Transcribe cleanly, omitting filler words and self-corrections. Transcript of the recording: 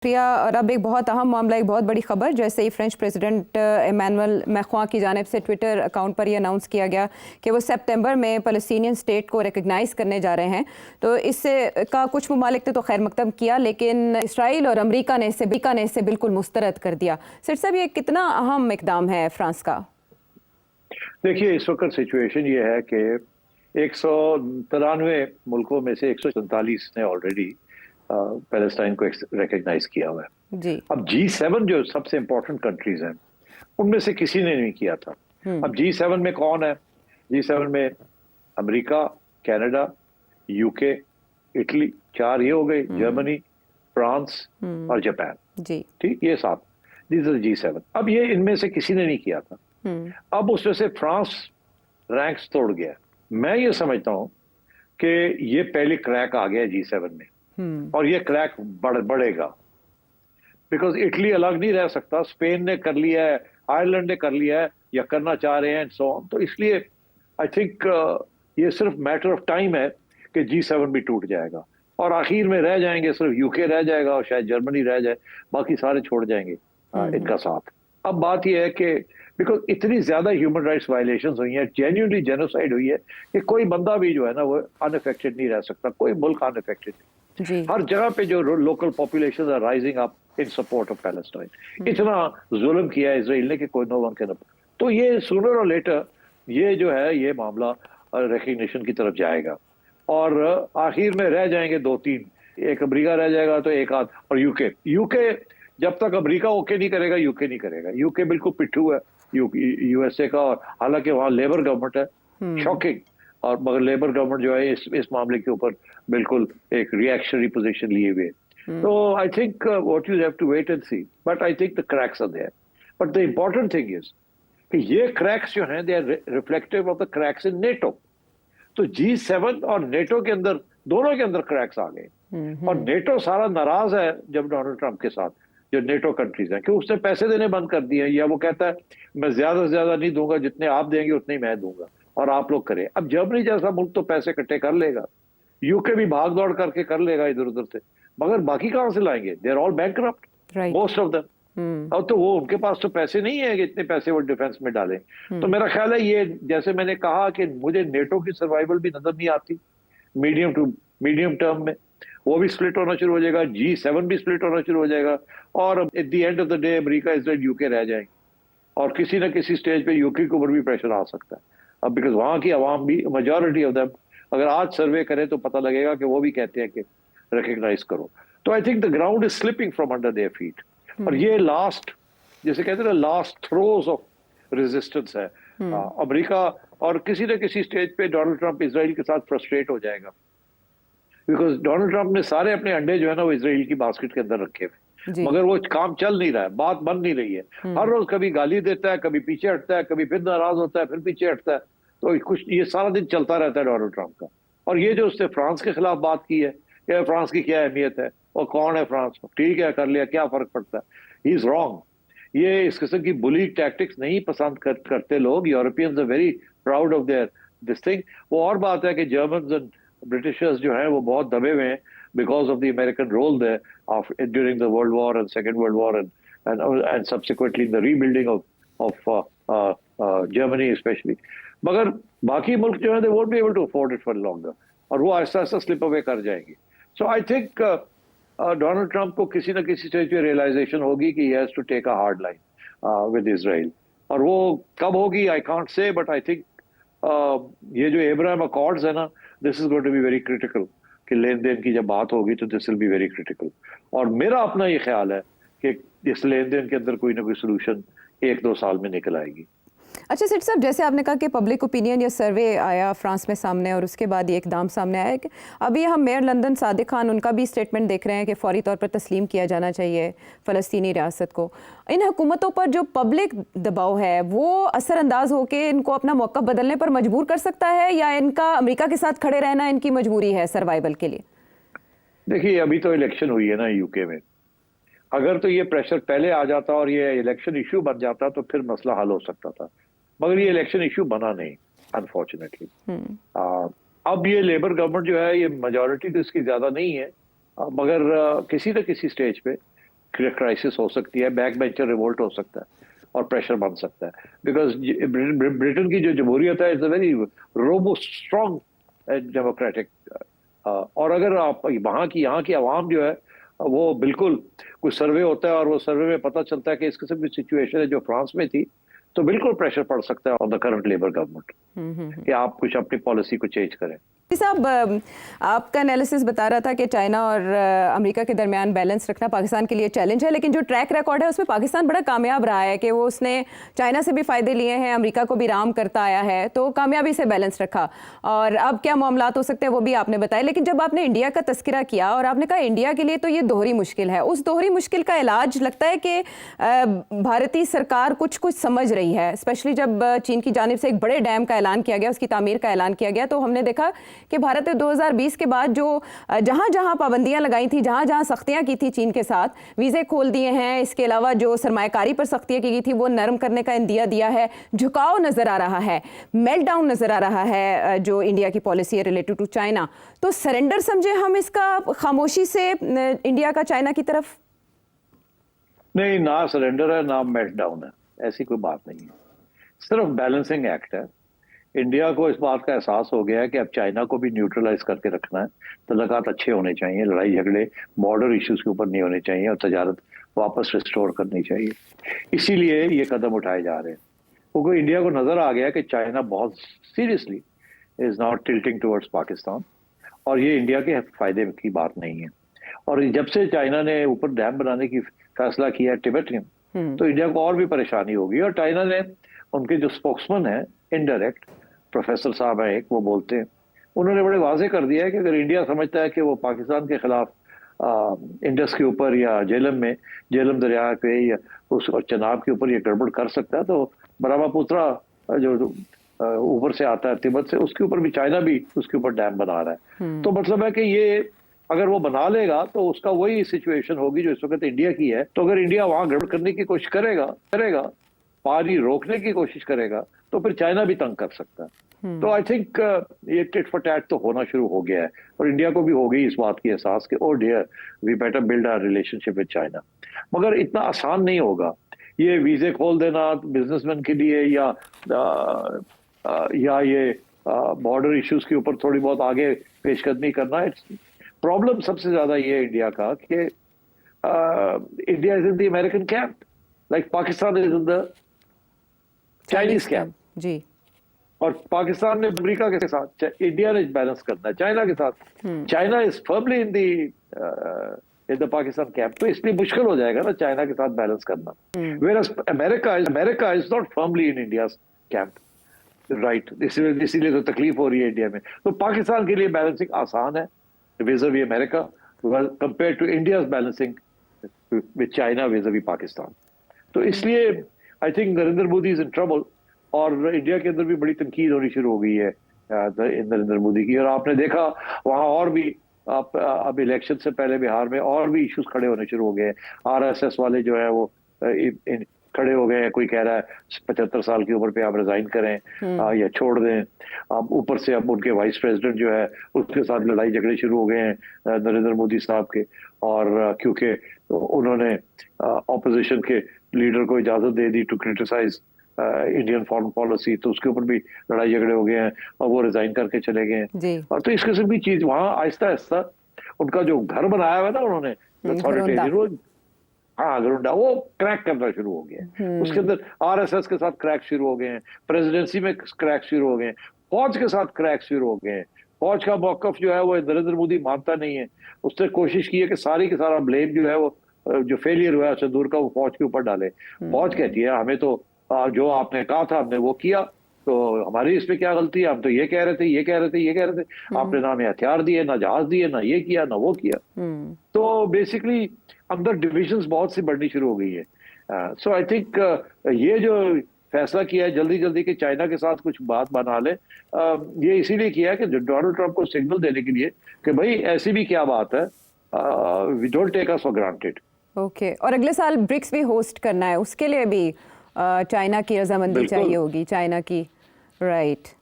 प्रिया, और अब एक बहुत अहम मामला, एक बहुत बड़ी खबर। जैसे ही फ्रेंच प्रेसिडेंट इमैनुअल मैक्रों की जानिब से ट्विटर अकाउंट पर ये अनाउंस किया गया कि वो सितंबर में फ़लस्तीनियन स्टेट को रिकग्नाइज़ करने जा रहे हैं, तो इससे का कुछ ममालिक ने तो खैर मकदम किया, लेकिन इसराइल और अमेरिका ने इसे बिल्कुल मुस्तरद कर दिया। सिर साहब, ये कितना अहम इकदाम है फ्रांस का? देखिए, इस वक्त सिचुएशन ये है कि 193 मुल्कों में से 147 ने ऑलरेडी पैलेस्टाइन को रिकग्नाइज किया हुआ है। जी। अब G7 जो सबसे इंपॉर्टेंट कंट्रीज हैं, उनमें से किसी ने नहीं किया था। अब G7 में कौन है? G7 में अमेरिका, कनाडा, यूके, इटली, 4 ये हो गए, जर्मनी, फ्रांस और जापान। जी। ठीक, ये 7, दिस इज G7। अब ये इनमें से किसी ने नहीं किया था। अब उसमें से फ्रांस रैंक्स तोड़ गया। मैं ये समझता हूं कि ये पहले क्रैक आ गया G7 में, और ये क्रैक बढ़ेगा, बिकॉज इटली अलग नहीं रह सकता। स्पेन ने कर लिया है, आयरलैंड ने कर लिया है, या करना चाह रहे हैं, एंड सो ऑन। तो इसलिए आई थिंक ये सिर्फ मैटर ऑफ टाइम है कि G7 भी टूट जाएगा, और आखिर में रह जाएंगे सिर्फ यूके रह जाएगा, और शायद जर्मनी रह जाए, बाकी सारे छोड़ जाएंगे इनका साथ। अब बात यह है कि बिकॉज इतनी ज्यादा ह्यूमन राइट्स वायलेशंस हुई हैं, जेन्युइनली जेनोसाइड हुई है, कि कोई बंदा भी जो है ना वो अनअफेक्टेड नहीं रह सकता, कोई मुल्क अनअफेक्टेड नहीं। हर जगह पे जो local population are rising up in support of Palestine. इतना जुल्म किया है इजराइल ने कि कोई नो वन कैन। तो ये सूनर और लेटर ये जो है ये मामला रिकग्निशन की तरफ जाएगा, और आखिर में रह जाएंगे 2-3, एक अमेरिका रह जाएगा, तो एक आध, और यूके जब तक अमेरिका ओके नहीं करेगा, यूके नहीं करेगा। यूके बिल्कुल पिट्ठू है यूएसए का, और हालांकि वहां लेबर गवर्नमेंट है, शॉकिंग। और मगर लेबर गवर्नमेंट जो है इस मामले के ऊपर बिल्कुल एक रिएक्शनरी पोजीशन लिए हुए। तो I think what you have to wait and see, but I think the cracks are there. But the important thing is कि ये क्रैक्स जो हैं they are reflective of the cracks in NATO. तो G7 और NATO के अंदर, दोनों के अंदर क्रैक्स आ गए, और नेटो सारा नाराज है जब डोनाल्ड ट्रंप के साथ, जो नेटो कंट्रीज हैं, कि उसने पैसे देने बंद कर दिए, या वो कहता है मैं ज्यादा से ज्यादा नहीं दूंगा, जितने आप देंगे उतने ही मैं दूंगा, और आप लोग करें। अब जर्मनी जैसा मुल्क तो पैसे इकट्ठे कर लेगा, यूके भी भाग दौड़ करके कर लेगा इधर उधर से, मगर बाकी कहां से लाएंगे? They are all bankrupt, most of them. अब तो वो उनके पास तो पैसे नहीं है कि इतने पैसे वो डिफेंस में डालें। तो मेरा ख्याल है ये, जैसे मैंने कहा कि मुझे नेटो की सर्वाइवल भी नजर नहीं आती मीडियम टर्म में, वो भी स्प्लिट होना शुरू हो जाएगा, G7 भी स्प्लिट होना शुरू हो जाएगा, और at the end of the day America, Israel, UK रह जाएंगे, और किसी ना किसी स्टेज पे यूके के ऊपर भी प्रेशर आ सकता है। अब बिकॉज वहां की आवाम भी, मेजॉरिटी ऑफ देम, अगर आज सर्वे करें तो पता लगेगा कि वो भी कहते हैं कि रिकग्नाइज करो। तो I think the ground is slipping from under their feet, और ये लास्ट, जैसे कहते हैं ना, लास्ट थ्रोज ऑफ रेजिस्टेंस है अमेरिका। और किसी न किसी स्टेज पे डोनाल्ड ट्रंप इजराइल के साथ फ्रस्ट्रेट हो जाएगा, बिकॉज डोनाल्ड ट्रंप ने सारे अपने अंडे जो है ना वो इजराइल की बास्केट के अंदर रखे हुए, मगर वो काम चल नहीं रहा है, बात बन नहीं रही है। हर रोज कभी गाली देता है, कभी पीछे हटता है, कभी फिर नाराज होता है, फिर पीछे हटता है। तो कुछ ये सारा दिन चलता रहता है डोनाल्ड ट्रंप का। और ये जो उसने फ्रांस के खिलाफ बात की है कि फ्रांस की क्या अहमियत है, और कौन है फ्रांस, ठीक है कर लिया, क्या फर्क पड़ता है, ही इज रॉन्ग। ये इस किस्म की बुली टैक्टिक्स नहीं पसंद करते लोग। Europeans are very proud of their this thing. वो और बात है कि जर्मन्स एंड ब्रिटिशर्स जो हैं वो बहुत दबे हुए हैं because of the American role there of during the world war and second world war and subsequently the rebuilding of Germany specially. मगर बाकी मुल्क जो है they won't be able to afford it for longer, और वो आहिस्ता आहिस्ता slip away कर जाएंगे। So I think Donald Trump को किसी न किसी स्टेज पे रियलाइजेशन होगी कि he has to take a hard line with Israel, और वो कब होगी I can't say, but I think ये जो एब्राहम अकॉर्ड्स है ना, this is going to be very critical, कि लेन देन की जब बात होगी तो this will be very critical. और मेरा अपना ये ख्याल है कि इस लेन देन के अंदर कोई ना कोई सोल्यूशन 1-2 साल में निकल आएगी। अच्छा सेठ साहब, जैसे आपने कहा कि पब्लिक ओपिनियन या सर्वे आया फ्रांस में सामने, और उसके बाद ये इकदाम सामने आया कि अभी हम मेयर लंदन सादिक खान, उनका भी स्टेटमेंट देख रहे हैं कि फौरी तौर पर तस्लीम किया जाना चाहिए फ़लस्तीनी रियासत को। इन हुकूमतों पर जो पब्लिक दबाव है वो असरअंदाज होकर इनको अपना मौक़िफ़ बदलने पर मजबूर कर सकता है, या इनका अमेरिका के साथ खड़े रहना इनकी मजबूरी है सर्वाइवल के लिए? देखिए, अभी तो इलेक्शन हुई है ना यूके में, अगर तो ये प्रेशर पहले आ जाता और ये इलेक्शन इशू बन जाता तो फिर मसला हल हो सकता था, मगर ये इलेक्शन इशू बना नहीं अनफॉर्चुनेटली। अब ये लेबर गवर्नमेंट जो है, ये मेजॉरिटी तो इसकी ज्यादा नहीं है, मगर किसी न किसी स्टेज पे क्राइसिस हो सकती है, बैक बेंचर रिवोल्ट हो सकता है और प्रेशर बन सकता है, बिकॉज ब्रिटेन की जो जमहूरियत है it's a very robust strong democratic, और अगर आप वहाँ की यहाँ की आवाम जो है वो बिल्कुल, कोई सर्वे होता है और वो सर्वे में पता चलता है कि इस किस्म की सिचुएशन है जो फ्रांस में थी, तो बिल्कुल प्रेशर पड़ सकता है on the current labour government कि आप कुछ अपनी पॉलिसी को चेंज करें। साहब, आपका एनालिसिस बता रहा था कि चाइना और अमेरिका के दरमियान बैलेंस रखना पाकिस्तान के लिए चैलेंज है, लेकिन जो ट्रैक रिकॉर्ड है उसमें पाकिस्तान बड़ा कामयाब रहा है कि वो उसने चाइना से भी फ़ायदे लिए हैं, अमेरिका को भी राम करता आया है, तो कामयाबी से बैलेंस रखा। और अब क्या मामलात हो सकते हैं वो भी आपने बताया, लेकिन जब आपने इंडिया का तस्करा किया और आपने कहा इंडिया के लिए तो ये दोहरी मुश्किल है, उस दोहरी मुश्किल का इलाज लगता है कि भारतीय सरकार कुछ कुछ समझ रही है, स्पेशली जब चीन की जानिब से एक बड़े डैम का ऐलान किया गया, उसकी तामीर का ऐलान किया गया, तो हमने देखा कि भारत ने 2020 के बाद जो जहां जहां पाबंदियां लगाई थी, जहां जहां सख्तियां की थी चीन के साथ, वीज़े खोल दिए हैं, इसके अलावा जो सरमायाकारी पर सख्तियां की गई थी वो नरम करने का इंदिया दिया है, झुकाव नजर आ रहा है, मेल्टडाउन नजर आ रहा है जो इंडिया की पॉलिसी है रिलेटेड टू चाइना। तो सरेंडर समझे हम इसका खामोशी से इंडिया का चाइना की तरफ? नहीं, ना सरेंडर है ना मेल्टडाउन है, ऐसी कोई बात नहीं है, सिर्फ बैलेंसिंग एक्ट है। इंडिया को इस बात का एहसास हो गया है कि अब चाइना को भी न्यूट्रलाइज करके रखना है, तल्लुकात अच्छे होने चाहिए, लड़ाई झगड़े बॉर्डर इश्यूज के ऊपर नहीं होने चाहिए और तजारत वापस रिस्टोर करनी चाहिए, इसीलिए ये कदम उठाए जा रहे हैं। क्योंकि इंडिया को नजर आ गया कि चाइना बहुत seriously is not tilting towards Pakistan, और ये इंडिया के फायदे की बात नहीं है। और जब से चाइना ने ऊपर डैम बनाने की फैसला किया टिबेट में, तो इंडिया को और भी परेशानी होगी। और चाइना ने, उनके जो स्पोक्समैन है इनडायरेक्ट, प्रोफेसर साहब है एक, वो बोलते हैं, उन्होंने बड़े वाजे कर दिया है कि अगर इंडिया समझता है कि वो पाकिस्तान के खिलाफ इंडस के ऊपर या झेलम दरिया पे या उस चनाब के ऊपर ये गड़बड़ कर सकता है, तो ब्रह्मपुत्रा जो ऊपर से आता है तिब्बत से, उसके ऊपर भी चाइना भी उसके ऊपर डैम बना रहा है। तो मतलब है कि ये अगर वो बना लेगा तो उसका वही सिचुएशन होगी जो इस वक्त इंडिया की है। तो अगर इंडिया वहां गड़बड़ करने की कोशिश करेगा, पानी रोकने की कोशिश करेगा, तो फिर चाइना भी तंग कर सकता है। तो आई थिंक ये टिट फॉर टैट तो होना शुरू हो गया है, और इंडिया को भी हो गई इस बात की एहसास कि oh dear, we better build our relationship with China. मगर इतना आसान नहीं होगा ये वीजे खोल देना बिजनेसमैन के लिए, या ये बॉर्डर इश्यूज के ऊपर थोड़ी बहुत आगे पेशकदमी करना। प्रॉब्लम सबसे ज्यादा ये है इंडिया का कि India is in the American camp, like Pakistan is in the Chinese camp जी। और पाकिस्तान ने अमेरिका के साथ, इंडिया ने बैलेंस करना है चाइना के साथ। China is firmly in the Pakistan camp, तो इसलिए मुश्किल हो जाएगा ना चाइना के साथ बैलेंस करना। Whereas America is not firmly in India camp, right, इसीलिए तो तकलीफ हो रही है इंडिया में। तो पाकिस्तान के लिए बैलेंसिंग आसान है vis-a-vis America compare to India's balancing with China vis-a-vis Pakistan. तो इसलिए I think Narendra Modi is in trouble, और इंडिया के अंदर भी बड़ी तनकीद होनी शुरू हो गई है नरेंद्र मोदी की। और आपने देखा वहां और भी अब इलेक्शन से पहले बिहार में और भी इश्यूज खड़े होने शुरू हो गए हैं। आरएसएस वाले जो है वो खड़े हो गए हैं, कोई कह रहा है 75 साल की उम्र पे आप रिजाइन करें या छोड़ दें। अब ऊपर से अब उनके वाइस प्रेसिडेंट जो है उसके साथ लड़ाई झगड़े शुरू हो गए हैं नरेंद्र मोदी साहब के, और क्योंकि उन्होंने ऑपोजिशन के लीडर को इजाजत दे दी to criticise Indian foreign policy, तो उसके ऊपर भी लड़ाई झगड़े हो गए हैं और वो रिजाइन करके चले गए हैं। और तो इस किस्म की चीज वहां आहिस्ता आहिस्ता उनका जो घर बनाया हुआ ना उन्होंने अथॉरिटेरियन, हाँ गरुंडा, वो क्रैक करना शुरू हो गया। उसके अंदर आरएसएस के साथ क्रैक शुरू हो गए हैं, प्रेसिडेंसी में क्रैक शुरू हो गए हैं, फौज के साथ क्रैक शुरू हो गए हैं। फौज का मौकफ जो है वो नरेंद्र मोदी मानता नहीं है। उसने कोशिश की है कि सारी के सारा ब्लेम जो है वो जो फेलियर हुआ है उसे दूर का वो फौज के ऊपर डाले। फौज कहती है हमें तो जो आपने कहा था हमने वो किया, तो हमारी इसमें क्या गलती है, हम तो ये कह रहे थे, आपने ना हमें हथियार दिए, ना जहाज दिए, ना ये किया ना वो किया। तो बेसिकली अंदर डिविजन्स बहुत सी बढ़नी शुरू हो गई है। सो आई थिंक ये जो फैसला किया है जल्दी कि चाइना के साथ कुछ बात बना ले, ये इसीलिए किया है कि डोनाल्ड ट्रंप को सिग्नल देने के लिए कि भाई ऐसी भी क्या बात है, we don't take us for granted. Okay, और अगले साल ब्रिक्स भी होस्ट करना है, उसके लिए भी चाइना की रजामंदी चाहिए होगी, चाइना की, राइट।